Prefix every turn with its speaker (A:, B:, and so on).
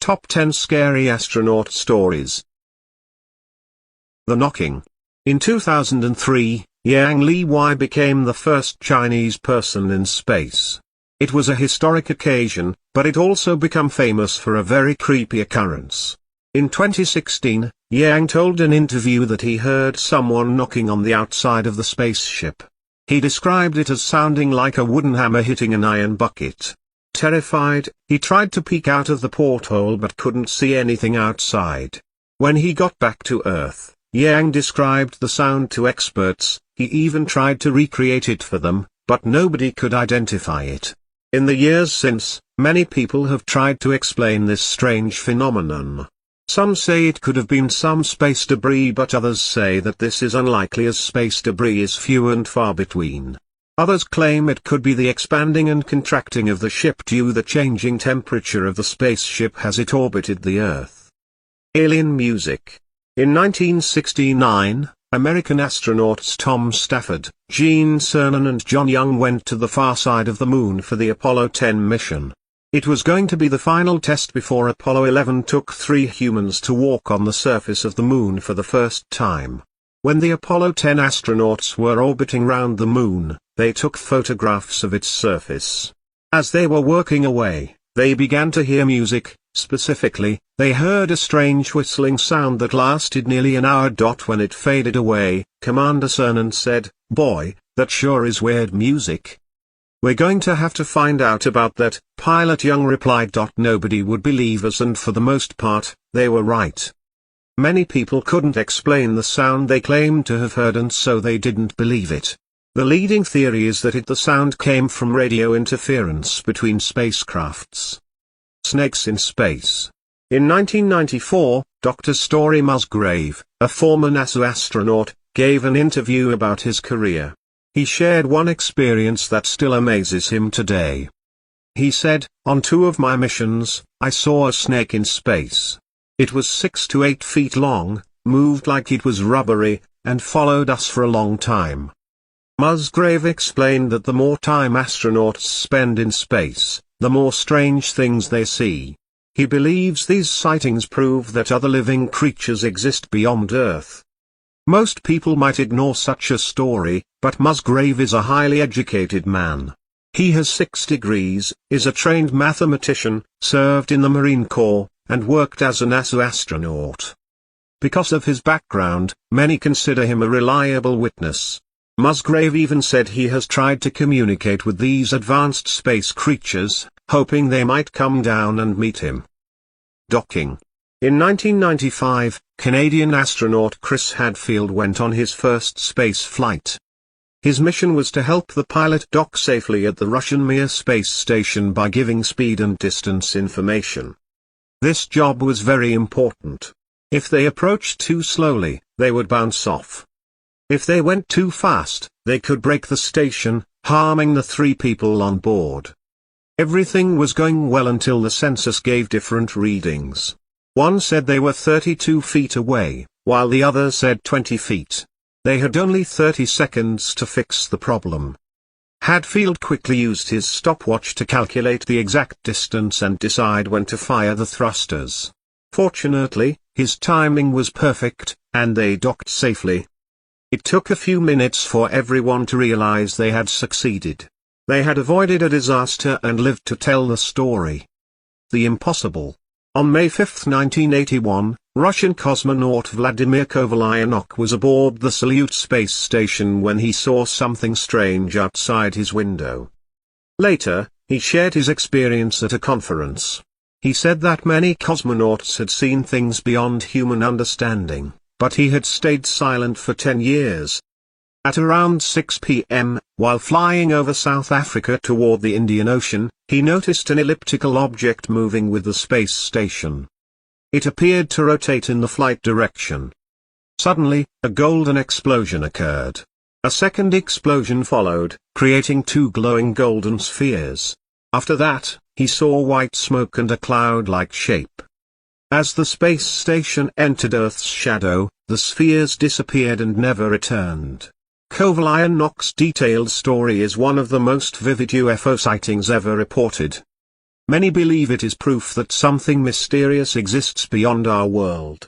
A: Top 10 Scary Astronaut Stories. The Knocking. In 2003, Yang Liwei became the first Chinese person in space. It was a historic occasion, but it also became famous for a very creepy occurrence. In 2016, Yang told an interview that he heard someone knocking on the outside of the spaceship. He described it as sounding like a wooden hammer hitting an iron bucket. Terrified, he tried to peek out of the porthole but couldn't see anything outside. When he got back to Earth, Yang described the sound to experts. He even tried to recreate it for them, but nobody could identify it. In the years since, many people have tried to explain this strange phenomenon. Some say it could have been some space debris, but others say that this is unlikely as space debris is few and far between. Others claim it could be the expanding and contracting of the ship due to the changing temperature of the spaceship as it orbited the Earth. Alien music. In 1969, American astronauts Tom Stafford, Gene Cernan and John Young went to the far side of the Moon for the Apollo 10 mission. It was going to be the final test before Apollo 11 took 3 humans to walk on the surface of the Moon for the first time. When the Apollo 10 astronauts were orbiting round the Moon, they took photographs of its surface. As they were working away, they began to hear music. Specifically, they heard a strange whistling sound that lasted nearly an hour. When it faded away, Commander Cernan said, "Boy, that sure is weird music. We're going to have to find out about that." Pilot Young replied. Nobody would believe us, and for the most part, they were right. Many people couldn't explain the sound they claimed to have heard, and so they didn't believe it. The leading theory is that the sound came from radio interference between spacecrafts. Snakes in space. In 1994, Dr. Story Musgrave, a former NASA astronaut, gave an interview about his career. He shared one experience that still amazes him today. He said, "On 2 of my missions, I saw a snake in space. It was 6 to 8 feet long, moved like it was rubbery, and followed us for a long time." Musgrave explained that the more time astronauts spend in space, the more strange things they see. He believes these sightings prove that other living creatures exist beyond Earth. Most people might ignore such a story, but Musgrave is a highly educated man. He has 6 degrees, is a trained mathematician, served in the Marine Corps, and worked as a NASA astronaut. Because of his background, many consider him a reliable witness. Musgrave even said he has tried to communicate with these advanced space creatures, hoping they might come down and meet him. Docking. In 1995, Canadian astronaut Chris Hadfield went on his first space flight. His mission was to help the pilot dock safely at the Russian Mir space station by giving speed and distance information. This job was very important. If they approached too slowly, they would bounce off. If they went too fast, they could break the station, harming the 3 people on board. Everything was going well until the sensors gave different readings. One said they were 32 feet away, while the other said 20 feet. They had only 30 seconds to fix the problem. Hadfield quickly used his stopwatch to calculate the exact distance and decide when to fire the thrusters. Fortunately, his timing was perfect, and they docked safely. It took a few minutes for everyone to realize they had succeeded. They had avoided a disaster and lived to tell the story. The impossible. On May 5, 1981, Russian cosmonaut Vladimir Kovalyanok was aboard the Salyut space station when he saw something strange outside his window. Later, he shared his experience at a conference. He said that many cosmonauts had seen things beyond human understanding, but he had stayed silent for 10 years. At around 6 p.m., while flying over South Africa toward the Indian Ocean, he noticed an elliptical object moving with the space station. It appeared to rotate in the flight direction. Suddenly, a golden explosion occurred. A second explosion followed, creating 2 glowing golden spheres. After that, he saw white smoke and a cloud-like shape. As the space station entered Earth's shadow, the spheres disappeared and never returned. Kovalyanok's detailed story is one of the most vivid UFO sightings ever reported. Many believe it is proof that something mysterious exists beyond our world.